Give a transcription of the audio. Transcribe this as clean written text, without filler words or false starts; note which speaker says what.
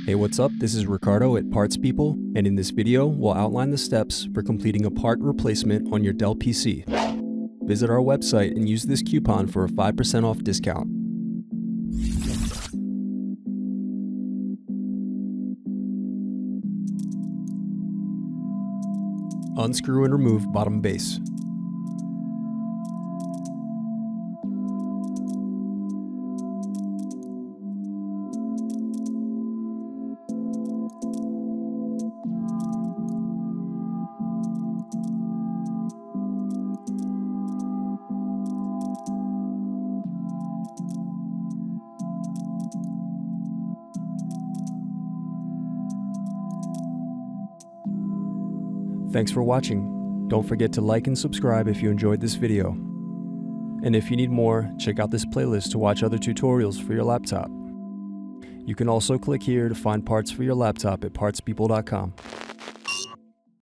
Speaker 1: Hey, what's up? This is Ricardo at Parts People, and in this video, we'll outline the steps for completing a part replacement on your Dell PC. Visit our website and use this coupon for a 5% off discount. Unscrew and remove bottom base. Thanks for watching. Don't forget to like and subscribe if you enjoyed this video. And if you need more, check out this playlist to watch other tutorials for your laptop. You can also click here to find parts for your laptop at partspeople.com.